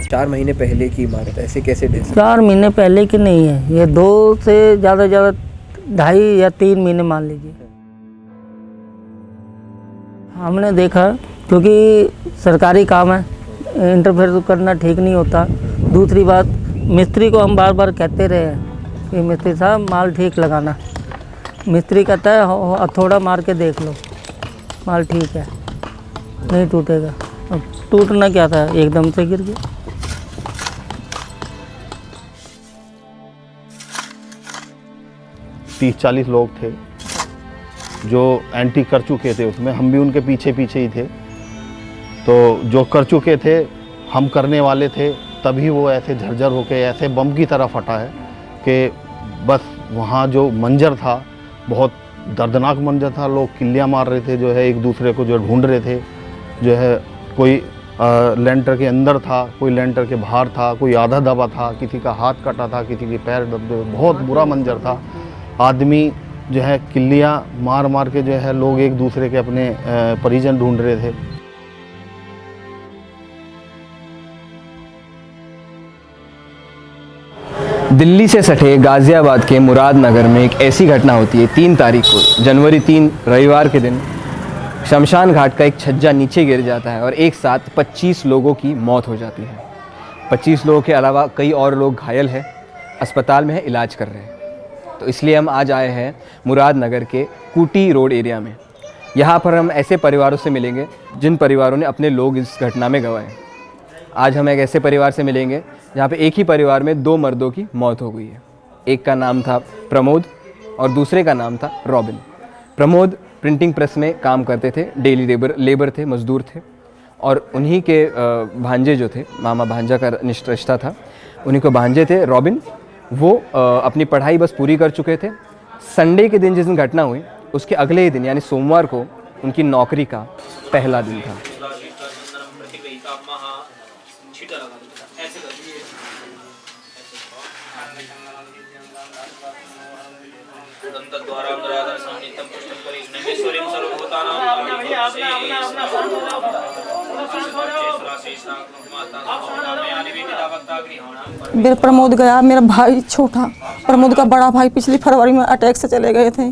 4 महीने पहले की इमारत, ऐसे कैसे ढह सकती? 4 महीने पहले की नहीं है ये, 2 से ज़्यादा 2.5 या 3 महीने मान लीजिए। हमने देखा, क्योंकि सरकारी काम है, इंटरफेयर करना ठीक नहीं होता। दूसरी बात, मिस्त्री को हम बार बार कहते रहे हैं कि मिस्त्री साहब माल ठीक लगाना। मिस्त्री कहता है हथौड़ा मार के देख लो, माल ठीक है, नहीं टूटेगा। अब टूटना क्या था, एकदम से गिर गया। तीस 40 लोग थे जो एंट्री कर चुके थे उसमें, हम भी उनके पीछे पीछे ही थे। तो जो कर चुके थे, हम करने वाले थे, तभी वो ऐसे झरझर होके ऐसे बम की तरह फटा है कि बस वहाँ जो मंजर था बहुत दर्दनाक मंजर था। लोग किल्लियाँ मार रहे थे, जो है एक दूसरे को जो ढूंढ रहे थे, जो है कोई लेंटर के अंदर था, कोई लेंटर के बाहर था, कोई आधा दबा था, किसी का हाथ कटा था, किसी के पैर दबे। बहुत बुरा मंजर था। आदमी जो है किल्लियाँ मार मार के जो है लोग एक दूसरे के अपने परिजन ढूंढ रहे थे। दिल्ली से सटे गाज़ियाबाद के मुरादनगर में एक ऐसी घटना होती है 3 तारीख को, जनवरी 3 रविवार के दिन शमशान घाट का एक छज्जा नीचे गिर जाता है और एक साथ 25 लोगों की मौत हो जाती है। 25 लोगों के अलावा कई और लोग घायल हैं, अस्पताल में है, इलाज कर रहे हैं। तो इसलिए हम आज आए हैं मुरादनगर के कूटी रोड एरिया में। यहाँ पर हम ऐसे परिवारों से मिलेंगे जिन परिवारों ने अपने लोग इस घटना में गंवाए। आज हम एक ऐसे परिवार से मिलेंगे जहाँ पे एक ही परिवार में 2 मर्दों की मौत हो गई है। एक का नाम था प्रमोद और दूसरे का नाम था रॉबिन। प्रमोद प्रिंटिंग प्रेस में काम करते थे, डेली लेबर थे, मजदूर थे। और उन्हीं के भांजे जो थे, मामा भांजा का रिश्ता था, उन्हीं को भांजे थे रॉबिन। वो अपनी पढ़ाई बस पूरी कर चुके थे। संडे के दिन जिस दिन घटना हुई, उसके अगले ही दिन यानी सोमवार को उनकी नौकरी का पहला दिन था। मेरा प्रमोद गया, मेरा भाई छोटा प्रमोद का बड़ा भाई पिछली फरवरी में अटैक से चले गए थे।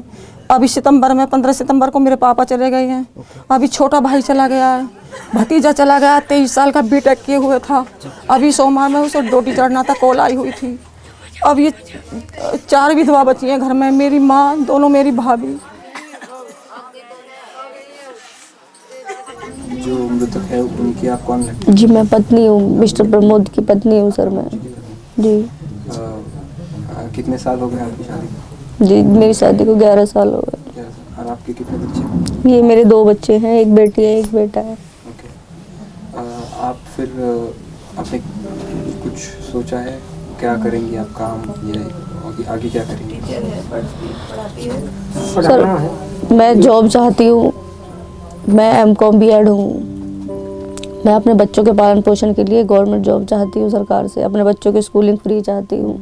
अभी सितंबर में 15 सितंबर को मेरे पापा चले गए हैं। अभी छोटा भाई चला गया है, भतीजा चला गया, 23 साल का बीटेक किए हुए था। अभी सोमवार में उसे ड्यूटी चढ़ना था, कॉल आई हुई थी। अब ये 4 विधवा बची हैं घर में, मेरी माँ, दोनों मेरी भाभी। जो मृतक है उनकी आप कौन लगती? जी मैं पत्नी हूँ, मिस्टर प्रमोद की पत्नी हूँ सर मैं। जी कितने साल हो गए आपकी शादी? जी मेरी शादी को 11 साल हो गए। और आपके कितने बच्चे? ये मेरे 2 बच्चे हैं, एक बेटी है, एक बेटा है। ओके। आप फिर आपने कुछ सोचा है क्या करेंगी आप काम, ये आगे क्या करेंगी? सर मैं जॉब चाहती हूँ, मैं M.Com B.Ed हूँ। मैं अपने बच्चों के पालन पोषण के लिए गवर्नमेंट जॉब चाहती हूँ सरकार से, अपने बच्चों की स्कूलिंग फ्री चाहती हूँ।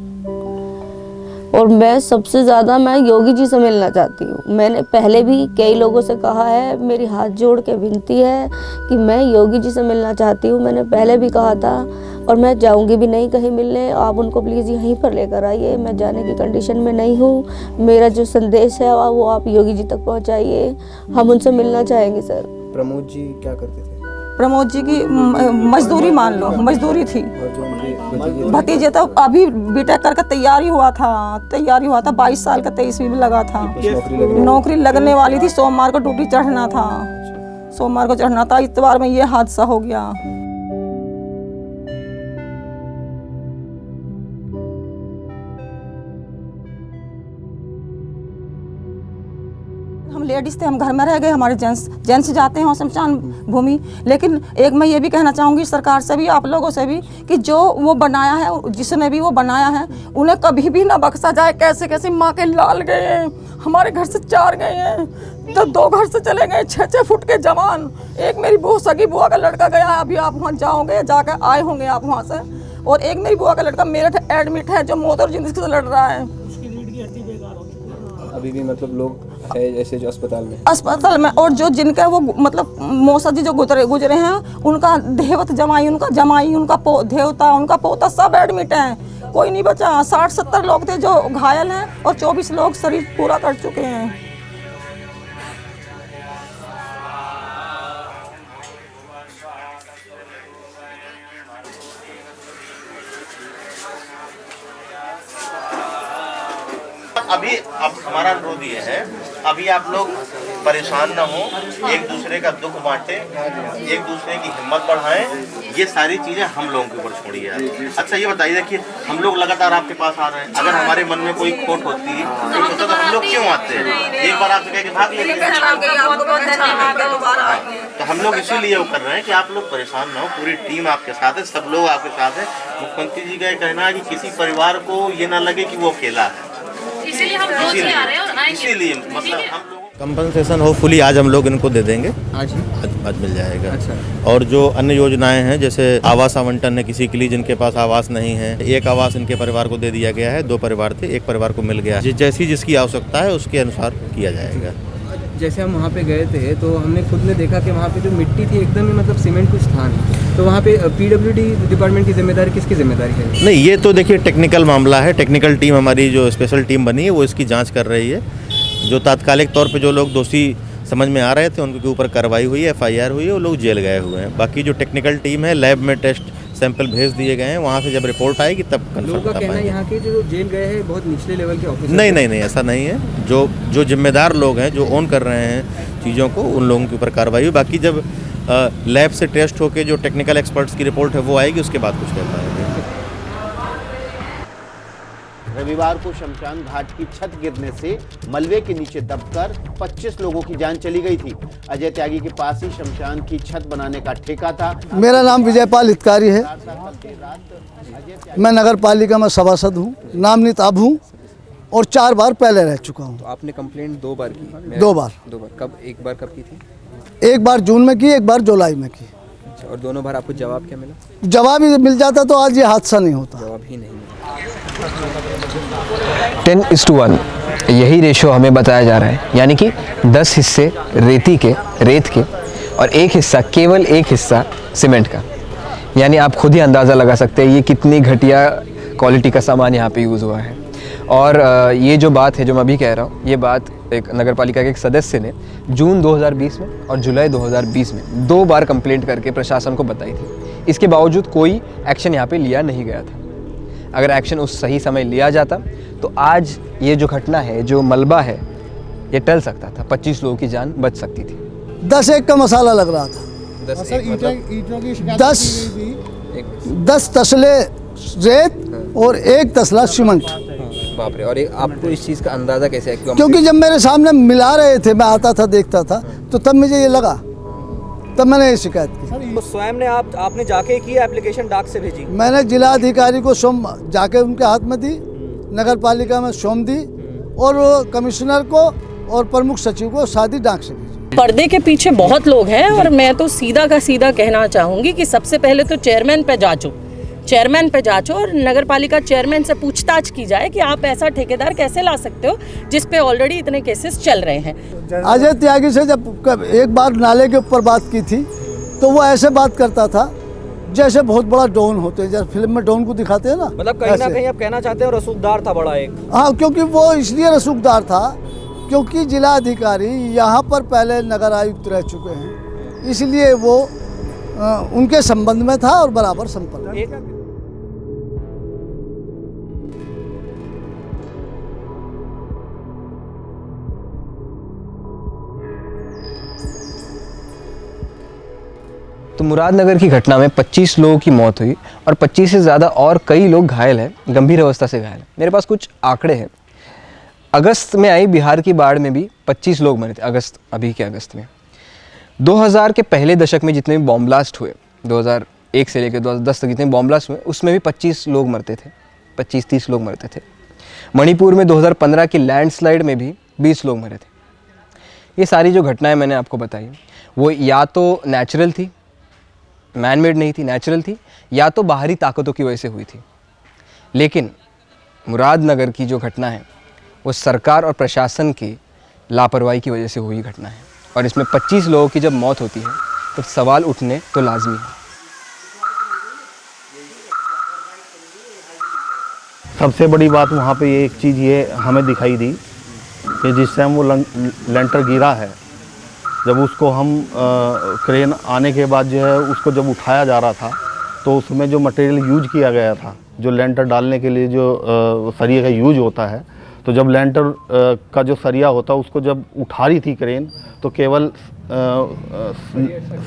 और मैं सबसे ज़्यादा मैं योगी जी से मिलना चाहती हूँ। मैंने पहले भी कई लोगों से कहा है, मेरी हाथ जोड़ के विनती है कि मैं योगी जी से मिलना चाहती हूँ। मैंने पहले भी कहा था और मैं जाऊँगी भी नहीं कहीं मिलने। आप उनको प्लीज़ यहीं पर लेकर आइए, मैं जाने की कंडीशन में नहीं हूँ। मेरा जो संदेश है वो आप योगी जी तक पहुँचाइए, हम उनसे मिलना चाहेंगे सर। प्रमोद जी क्या करते थे? प्रमोद जी की मजदूरी मान लो, मजदूरी थी। भतीजे तो अभी बीटेक करके तैयारी हुआ था 22 साल का, 23वीं में लगा था। नौकरी लगने वाली थी, सोमवार को ड्यूटी चढ़ना था, सोमवार को चढ़ना था। इतवार में ये हादसा हो गया। हम लेडीज थे, हम घर में रह गए, हमारे जेंट्स जाते हैं शमशान भूमि। लेकिन एक मैं ये भी कहना चाहूँगी सरकार से भी, आप लोगों से भी, कि जो वो बनाया है, जिसने भी वो बनाया है, उन्हें कभी भी ना बख्शा जाए। कैसे कैसे माँ के लाल गए हैं, हमारे घर से 4 गए हैं, तो 2 घर से चले गए 6-6 फुट के जवान। एक मेरी सगी बुआ का लड़का गया है, अभी आप वहाँ जाओगे, जाकर आए होंगे आप वहाँ से। और एक मेरी बुआ का लड़का मेरठ एडमिट है, जो मौत और जिंदगी से लड़ रहा है। अभी भी मतलब लोग है ऐसे जो अस्पताल में, और जो जिनका वो मतलब मौसा जी जो गुजरे हैं, उनका देवत जमाई, उनका देवता, उनका पोता सब एडमिट हैं, कोई नहीं बचा। 60-70 लोग थे जो घायल हैं और 24 लोग शरीर पूरा कर चुके हैं। अभी अब हमारा अनुरोध ये है, अभी आप लोग परेशान ना हो, एक दूसरे का दुख बांटे, एक दूसरे की हिम्मत बढ़ाएं, ये सारी चीजें हम लोगों के ऊपर छोड़िए। अच्छा ये बताइए, देखिए हम लोग लगातार आपके पास आ रहे हैं, अगर हमारे मन में कोई खोट होती है तो हम लोग क्यों आते हैं? एक बार आपसे कह के भाग लेते हैं। तो हम लोग इसीलिए वो कर रहे हैं कि आप लोग परेशान ना हो, पूरी टीम आपके साथ है, सब लोग आपके साथ है। मुख्यमंत्री जी का ये कहना है कि किसी परिवार को ये ना लगे कि वो अकेला है, इसीलिए हम रोज ही आ रहे हैं और आएंगे। इसीलिए मतलब हम लोग कंपनसेशन होपफुली आज हम लोग इनको दे देंगे, आज मिल जाएगा। अच्छा। और जो अन्य योजनाएं हैं, जैसे आवास आवंटन है किसी के लिए जिनके पास आवास नहीं है, एक आवास इनके परिवार को दे दिया गया है, 2 परिवार थे, एक परिवार को मिल गया है। जैसी जिसकी आवश्यकता है उसके अनुसार किया जाएगा। जैसे हम वहाँ पे गए थे तो हमने खुद ने देखा कि वहाँ पे जो मिट्टी थी एकदम ही मतलब सीमेंट कुछ था नहीं, तो वहाँ पे पीडब्ल्यूडी डिपार्टमेंट की जिम्मेदारी किसकी जिम्मेदारी है? नहीं, ये तो देखिए टेक्निकल मामला है। टेक्निकल टीम हमारी जो स्पेशल टीम बनी है वो इसकी जाँच कर रही है। जो तात्कालिक तौर पर जो लोग दोषी समझ में आ रहे थे उनके ऊपर कार्रवाई हुई है, FIR हुई है, वो लोग जेल गए हुए हैं। बाकी जो टेक्निकल टीम है, लैब में टेस्ट सैंपल भेज दिए गए हैं, वहाँ से जब रिपोर्ट आएगी तब लोगों का कहना है यहाँ के जो जेल गए हैं बहुत निचले लेवल के ऑफिसर। नहीं, ऐसा नहीं है। जो जिम्मेदार लोग हैं, जो ओन कर रहे हैं चीज़ों को, उन लोगों के ऊपर कार्रवाई हुई। बाकी जब लैब से टेस्ट होकर जो टेक्निकल एक्सपर्ट्स की रिपोर्ट है वो आएगी, उसके बाद कुछ कह पाएंगे। रविवार को शमशान घाट की छत गिरने से मलबे के नीचे दबकर 25 लोगों की जान चली गई थी। अजय त्यागी के पास ही शमशान की छत बनाने का ठेका था। मेरा नाम विजयपाल हितकारी है, मैं नगर पालिका में सभासद हूँ, नामनित अब हूँ और 4 बार पहले रह चुका हूँ। तो आपने कंप्लेंट 2 बार की? 2 बार। कब? एक बार कब की थी? एक बार जून में की, एक बार जुलाई में की। और दोनों बार आपको जवाब क्या मिला? जवाब ही मिल जाता तो आज ये हादसा नहीं होता। जवाब ही नहीं मिला। 10:1 यही रेशो हमें बताया जा रहा है, यानी कि 10 हिस्से रेत के और केवल एक हिस्सा सीमेंट का। यानी आप खुद ही अंदाज़ा लगा सकते हैं ये कितनी घटिया क्वालिटी का सामान यहाँ पे यूज़ हुआ है। और ये जो बात है जो मैं अभी कह रहा हूँ, ये बात एक नगर पालिका के एक सदस्य ने जून 2020 में और जुलाई 2020 में 2 बार कंप्लेंट करके प्रशासन को बताई थी। इसके बावजूद कोई एक्शन यहाँ पे लिया नहीं गया था। अगर एक्शन उस सही समय लिया जाता तो आज ये जो घटना है, जो मलबा है, ये टल सकता था, 25 लोगों की जान बच सकती थी। 10 का मसाला लग रहा था। 10 तसले रेत और 1 तसला सीमेंट। बाप रे। और आपको इस चीज़ का अंदाज़ा कैसे है? क्योंकि जब मेरे सामने मिला रहे थे, मैं आता था देखता था, तो तब मुझे ये लगा, तब मैंने ये शिकायत की। तो स्वयं ने आपने जाके की एप्लीकेशन डाक से भेजी? मैंने जिला अधिकारी को जाके उनके हाथ में दी, नगर पालिका में सौंप दी और कमिश्नर को और प्रमुख सचिव को सादी डाक से भेजी। पर्दे के पीछे बहुत लोग हैं और मैं तो सीधा का सीधा कहना चाहूँगी कि सबसे पहले तो चेयरमैन पे जांचो और नगर पालिका चेयरमैन से पूछताछ की जाए कि आप ऐसा ठेकेदार कैसे ला सकते हो जिस पे ऑलरेडी इतने केसेस चल रहे हैं। अजय त्यागी से जब एक बार नाले के ऊपर बात की थी तो वो ऐसे बात करता था जैसे बहुत बड़ा डॉन होते हैं, जैसे फिल्म में डॉन को दिखाते हैं ना, मतलब कहीं ना कहीं आप कहना चाहते हो रसूखदार था बड़ा एक। हाँ, क्योंकि वो इसलिए रसूखदार था क्योंकि जिला अधिकारी यहाँ पर पहले नगर आयुक्त रह चुके हैं, इसलिए वो उनके संबंध में था और बराबर संपर्क। तो मुरादनगर की घटना में 25 लोगों की मौत हुई और 25 से ज़्यादा और कई लोग घायल हैं, गंभीर अवस्था से घायल हैं। मेरे पास कुछ आंकड़े हैं। अगस्त में आई बिहार की बाढ़ में भी 25 लोग मरे थे। अगस्त में 2000 के पहले दशक में जितने भी बॉम्ब ब्लास्ट हुए, 2001 से लेकर 2010 तक जितने बॉम्ब ब्लास्ट हुए, उसमें भी 25 लोग मरते थे, 25-30 लोग मरते थे। मणिपुर में 2015 की लैंडस्लाइड में भी 20 लोग मरे थे। ये सारी जो घटनाएं मैंने आपको बताई वो या तो नेचुरल थी, मैनमेड नहीं थी, नेचुरल थी, या तो बाहरी ताकतों की वजह से हुई थी। लेकिन मुरादनगर की जो घटना है वो सरकार और प्रशासन की लापरवाही की वजह से हुई घटना है और इसमें 25 लोगों की जब मौत होती है तो सवाल उठने तो लाजमी है। सबसे बड़ी बात वहाँ पे ये एक चीज़ ये हमें दिखाई दी कि जिस टाइम वो लेंटर गिरा है, जब उसको हम क्रेन आने के बाद जो है उसको जब उठाया जा रहा था तो उसमें जो मटेरियल यूज किया गया था, जो लेंटर डालने के लिए जो सरिया का यूज होता है, तो जब लेंटर का जो सरिया होता है उसको जब उठा रही थी क्रेन तो केवल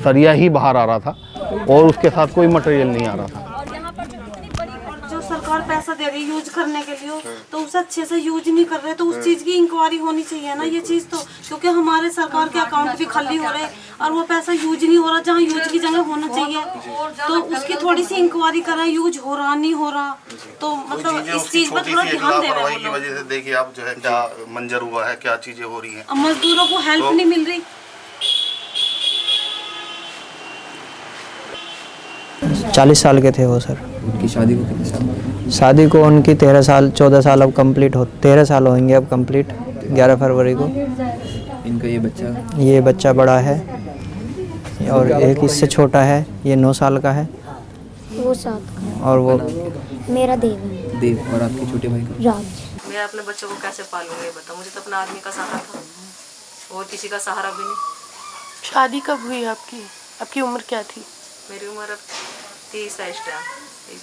सरिया ही बाहर आ रहा था और उसके साथ कोई मटेरियल नहीं आ रहा था। जो सरकार पैसा दे रही है यूज करने के लिए तो उसे अच्छे से यूज नहीं कर रहे, तो उस चीज़ की इंक्वायरी होनी चाहिए ना ये चीज़ तो, क्योंकि हमारे सरकार के अकाउंट भी खाली हो रहे और वो पैसा यूज नहीं हो रहा जहाँ यूज की जगह होना चाहिए, तो उसकी थोड़ी सी इंक्वायरी करें, यूज हो रहा नहीं हो रहा, तो मतलब इस चीज़ पर थोड़ा ध्यान दे रहे हैं। वजह से देखिए आप जो है क्या मंजर हुआ है, क्या चीज़ें हो रही हैं। अब मजदूरों को हेल्प नहीं मिल रही। 40 साल के थे वो सर। उनकी शादी को कितने साल? शादी को उनकी 13 साल 14 साल अब कंप्लीट हो 13 साल होंगे अब कंप्लीट 11 फरवरी को। इनका ये बच्चा बड़ा है और एक इससे छोटा है, ये 9 साल का है। वो 7 का। और वो मेरा देव। और आपके छोटे भाई का? राज। मैं अपने बच्चों को कैसे पालूंगा ये बता, मुझे तो अपना आदमी का सहारा था और किसी का सहारा भी नहीं। शादी कब हुई आपकी? आपकी उम्र क्या थी? मेरी उम्र अब 30 है इस टाइम,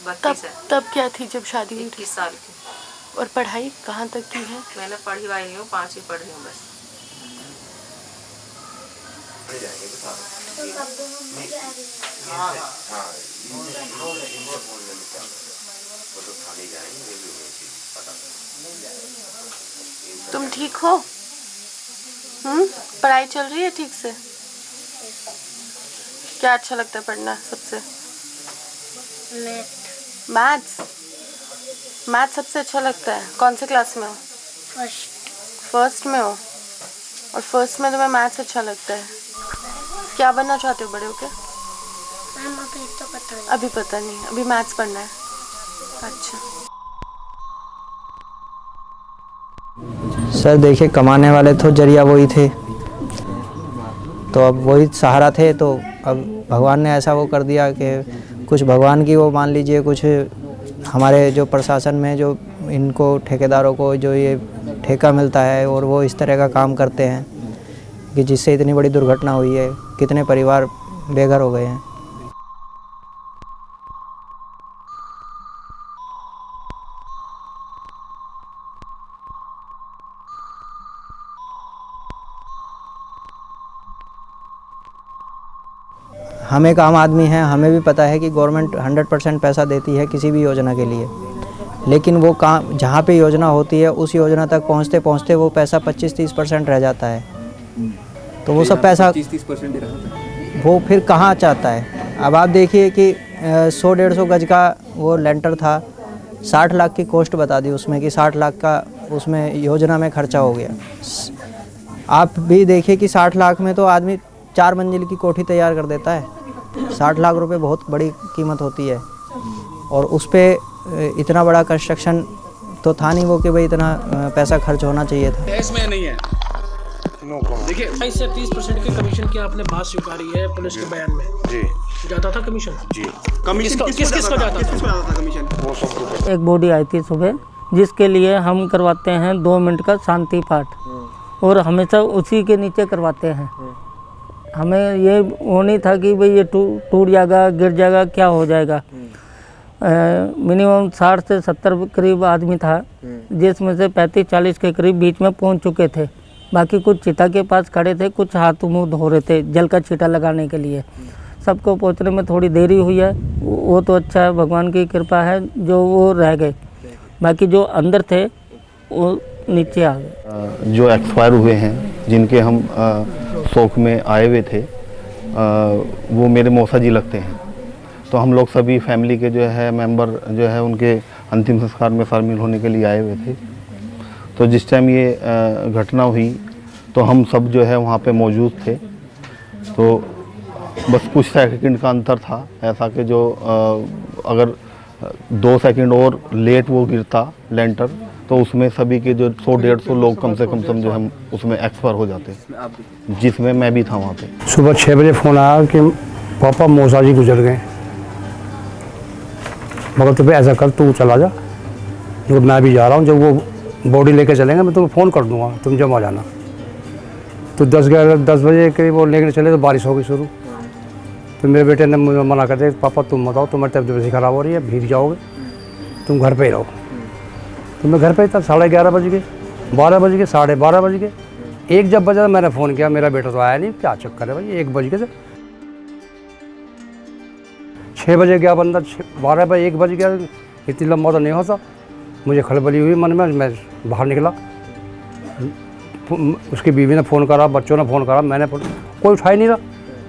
32 है। तब क्या थी जब शादी हुई? 21 साल की। और पढ़ाई कहाँ तक की है? मैंने पढ़ी वाई नहीं हूँ, 5वीं पढ़ रही हूँ बस। तुम ठीक हो? पढ़ाई चल रही है ठीक से? क्या अच्छा लगता है पढ़ना सबसे? मैथ सबसे अच्छा लगता है। कौन से क्लास में हो? फर्स्ट में हो। और फर्स्ट में तुम्हें मैथ्स अच्छा लगता है। क्या बनना चाहते हो बड़े होके? अभी पता नहीं, अभी मैथ्स पढ़ना है। अच्छा सर देखिए कमाने वाले तो जरिया वही थे, तो अब वही सहारा थे, तो अब भगवान ने ऐसा वो कर दिया कि कुछ भगवान की वो मान लीजिए, कुछ हमारे जो प्रशासन में जो इनको ठेकेदारों को जो ये ठेका मिलता है और वो इस तरह का काम करते हैं कि जिससे इतनी बड़ी दुर्घटना हुई है, कितने परिवार बेघर हो गए हैं। हम एक आम आदमी हैं, हमें भी पता है कि गवर्नमेंट 100% पैसा देती है किसी भी योजना के लिए, लेकिन वो काम जहाँ पे योजना होती है उस योजना तक पहुँचते पहुँचते वो पैसा 25-30% रह जाता है, तो वो सब पैसा 30% रहा था। वो फिर कहाँ चाहता है। अब आप देखिए कि 100-150 गज का वो लेंटर था, 60 लाख की कॉस्ट बता दी उसमें कि 60 लाख का उसमें योजना में खर्चा हो गया। आप भी देखिए कि 60 लाख में तो आदमी 4 मंजिल की कोठी तैयार कर देता है। 60 लाख रुपए बहुत बड़ी कीमत होती है और उस पर इतना बड़ा कंस्ट्रक्शन तो था नहीं वो कि भाई इतना पैसा खर्च होना चाहिए था। इसमें नहीं है। देखिए 28 से 30% के कमीशन की आपने बात स्वीकारी है पुलिस के बयान में। जी जाता था कमीशन? जी कमीशन किसको जाता था कमीशन? वो सब एक बॉडी आई थी सुबह जिसके लिए हम करवाते हैं 2 मिनट का शांति पाठ और हमेशा उसी के नीचे करवाते हैं। हमें ये वो नहीं था कि भाई ये टूट जाएगा, गिर जाएगा, क्या हो जाएगा। मिनिमम 60 से 70 करीब आदमी था, जिसमें से 35-40 के करीब बीच में पहुंच चुके थे। बाकी कुछ चिता के पास खड़े थे, कुछ हाथ मुंह धो रहे थे जल का छींटा लगाने के लिए। सबको पहुंचने में थोड़ी देरी हुई है, वो तो अच्छा है, भगवान की कृपा है जो वो रह गए। बाकी जो अंदर थे वो नीचे आ गए। जो एक्सपायर हुए हैं, जिनके हम शोक में आए हुए थे, वो मेरे मौसा जी लगते हैं, तो हम लोग सभी फैमिली के जो है मेंबर जो है उनके अंतिम संस्कार में शामिल होने के लिए आए हुए थे। तो जिस टाइम ये घटना हुई तो हम सब जो है वहाँ पे मौजूद थे, तो बस कुछ सेकंड का अंतर था ऐसा कि जो अगर 2 सेकंड और लेट वो गिरता लेंटर, तो उसमें सभी के जो 100-150 लोग कम से कम समझो हम उसमें एक्सपायर हो जाते, जिसमें मैं भी था वहाँ पे। सुबह 6 बजे फ़ोन आया कि पापा मौसा जी गुजर गए, मगर तुम्हें ऐसा कर तू चला जा, तो मैं भी जा रहा हूँ, जब वो बॉडी लेके चलेंगे मैं तुम्हें फ़ोन कर दूँगा, तुम जब आ जाना। तो 10 बजे करीब वो लेकर चले तो बारिश हो गई शुरू, तो मेरे बेटे ने मुझे मना कर दिया, पापा तुम बताओ, तुम्हारी तबीयत ख़राब हो रही है, भीग जाओगे, तुम घर पे ही रहो। तो मैं घर पे ही था, 11:30 बज गए, 12 बज गए, 12:30 बज गए, 1 जब बजा मैंने फ़ोन किया, मेरा बेटा तो आया नहीं, क्या चक्कर है भाई, 1 बज गए थे। 6 बजे गया बंदा, 12 बजे 1 बज गया, इतनी लंबा तो नहीं होता। मुझे खलबली हुई मन में, मैं बाहर निकला, उसकी बीवी ने फ़ोन करा, बच्चों ने फ़ोन करा, मैंने कोई उठा ही नहीं रहा,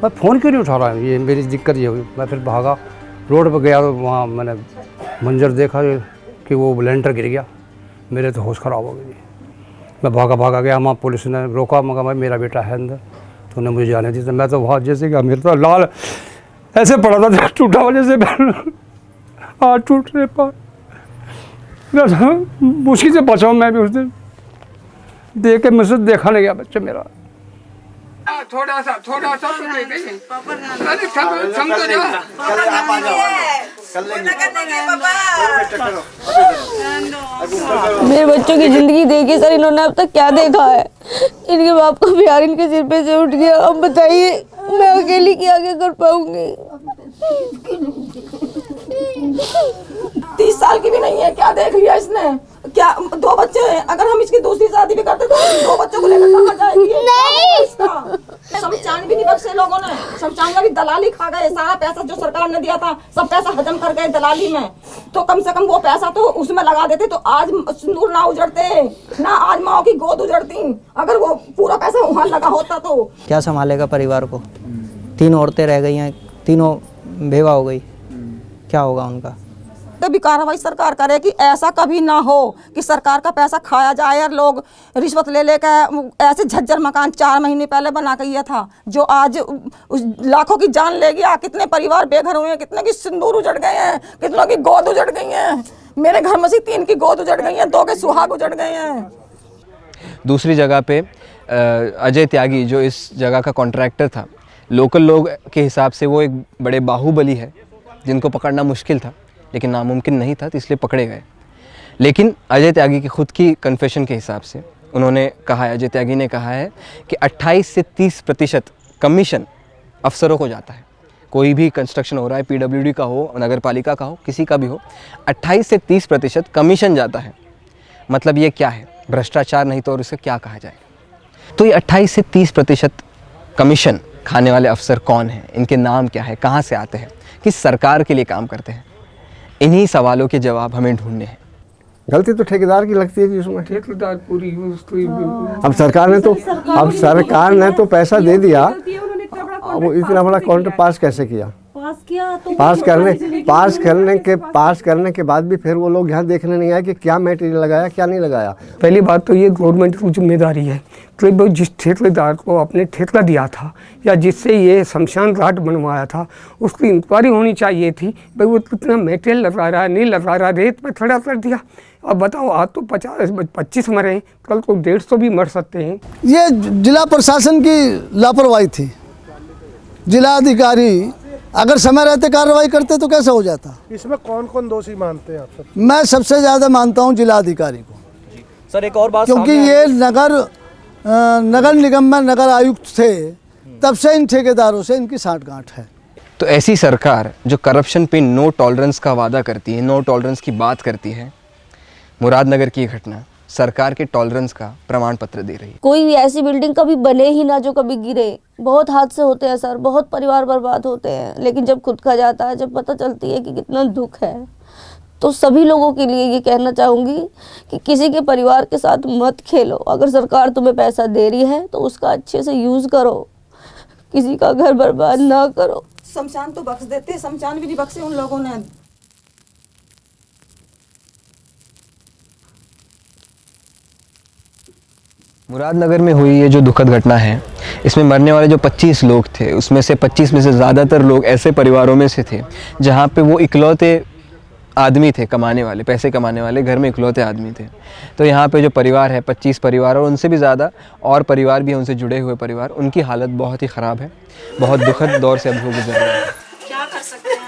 मैं फ़ोन क्यों नहीं उठा रहा है, ये मेरी दिक्कत ये हुई। मैं फिर भागा, रोड पर गया तो वहाँ मैंने मंजर देखा कि वो लेंटर गिर गया, मेरे तो होश ख़राब हो गई। मैं भागा गया, वहाँ पुलिस ने रोका, मगर भाई मेरा बेटा है अंदर, तो उन्हें मुझे जाने दी। तो मैं तो वहाँ जैसे कि मेरा तो लाल ऐसे पड़ा था, टूटा वजह से हाथ टूटने पर मुश्किल से बचाऊँ मैं भी उस दिन, देख के मुझसे देखा नहीं गया बच्चा मेरा। थोड़ा सा तो मेरे बच्चों की जिंदगी देखी सर, इन्होंने अब तक क्या देखा है, इनके बाप का प्यार इनके सिर पे से उठ गया। अब बताइए मैं अकेली क्या कर पाऊंगी। 30 साल की भी नहीं है, क्या देख लिया इसने, क्या 2 बच्चे हैं, अगर हम इसकी दूसरी शादी भी करते तो 2 बच्चों को लेकर कहाँ जाएगी। नहीं शमशान भी नहीं बख्शे लोगों ने, शमशान में भी दलाली खा गए, सारा पैसा जो सरकार ने दिया था सब पैसा हजम कर गए दलाली में। तो कम से कम वो पैसा तो उसमें लगा देते तो आज सिंदूर ना उजड़ते, ना आज माँ की गोद उजड़ती, अगर वो पूरा पैसा वहाँ लगा होता तो। क्या संभालेगा परिवार को, 3 औरतें रह गई हैं, तीनों बेवा हो गई, क्या होगा उनका। भी कार्रवाई सरकार करे कि ऐसा कभी ना हो कि सरकार का पैसा खाया जाए और लोग रिश्वत ले लेकर ऐसे झज्जर मकान 4 महीने पहले बना के ये था जो आज लाखों की जान ले गया। कितने परिवार बेघर हुए हैं, कितने की सिंदूर उजड़ गए हैं, कितनों की गोद उजड़ गई है। मेरे घर में से 3 की गोद उजड़ गई है, 2 के सुहाग उजड़ गए हैं। दूसरी जगह पे अजय त्यागी जो इस जगह का कॉन्ट्रैक्टर था, लोकल लोग के हिसाब से वो एक बड़े बाहुबली है जिनको पकड़ना मुश्किल था, लेकिन नामुमकिन नहीं था, तो इसलिए पकड़े गए। लेकिन अजय त्यागी की खुद की कन्फेशन के हिसाब से उन्होंने कहा है, अजय त्यागी ने कहा है कि 28 से 30% कमीशन अफसरों को जाता है। कोई भी कंस्ट्रक्शन हो रहा है, पीडब्ल्यूडी का हो, नगर पालिका का हो, किसी का भी हो, 28 से 30% कमीशन जाता है। मतलब ये क्या है, भ्रष्टाचार नहीं तो और इसे क्या कहा जाए। तो ये 28 से 30% कमीशन खाने वाले अफसर कौन हैं, इनके नाम क्या है, कहाँ से आते हैं, किस सरकार के लिए काम करते हैं, इन्हीं सवालों के जवाब हमें ढूंढने हैं। गलती तो ठेकेदार की लगती है कि उसमें ठेकेदार पूरी अब सरकार ने तो पैसा दे दिया, अब वो इतना बड़ा काउंटर पास कैसे किया। पास करने के बाद भी फिर वो लोग यहाँ देखने नहीं आए कि क्या मटेरियल लगाया क्या नहीं लगाया। पहली बात तो ये गवर्नमेंट की जिम्मेदारी है कि वो जिस ठेकेदार को अपने ठेका दिया था या जिससे ये शमशान घाट बनवाया था उसकी इंक्वायरी होनी चाहिए थी। भाई वो कितना मटेरियल लगा रहा है, नहीं लगा रहा, रेत पे खड़ा कर दिया। अब बताओ, आज तो 25 मरे, कल को 150 भी मर सकते हैं। ये जिला प्रशासन की लापरवाही थी। जिला अधिकारी अगर समय रहते कार्रवाई करते तो कैसे हो जाता। इसमें कौन कौन दोषी मानते हैं आप सब? मैं सबसे ज़्यादा मानता हूं जिला अधिकारी को। सर एक और बात, क्योंकि ये नगर निगम में नगर आयुक्त थे, तब से इन ठेकेदारों से इनकी साठगांठ है। तो ऐसी सरकार जो करप्शन पे नो टॉलरेंस का वादा करती है, नो टॉलरेंस की बात करती है, मुरादनगर की घटना सरकार के टॉलरेंस का प्रमाण पत्र दे रही है। कोई भी ऐसी बिल्डिंग कभी बने ही ना जो कभी गिरे। बहुत हादसे होते हैं सर, बहुत परिवार बर्बाद होते हैं, लेकिन जब खुद का जाता है, जब पता चलती है कि कितना दुख है, तो सभी लोगों के लिए ये कहना चाहूँगी कि किसी के परिवार के साथ मत खेलो। अगर सरकार तुम्हें पैसा दे रही है तो उसका अच्छे से यूज़ करो, किसी का घर बर्बाद ना करो। शमशान तो बख्श देते, शमशान भी नहीं बख्शे उन लोगों ने। मुरादनगर में हुई ये जो दुखद घटना है, इसमें मरने वाले जो 25 लोग थे, उसमें से 25 में से ज़्यादातर लोग ऐसे परिवारों में से थे जहाँ पे वो इकलौते आदमी थे कमाने वाले, पैसे कमाने वाले, घर में इकलौते आदमी थे। तो यहाँ पे जो परिवार है 25 परिवार और उनसे भी ज़्यादा और परिवार भी हैं उनसे जुड़े हुए परिवार, उनकी हालत बहुत ही ख़राब है, बहुत दुखद दौर से अब वो गुजर रहे हैं। क्या कर सकते हैं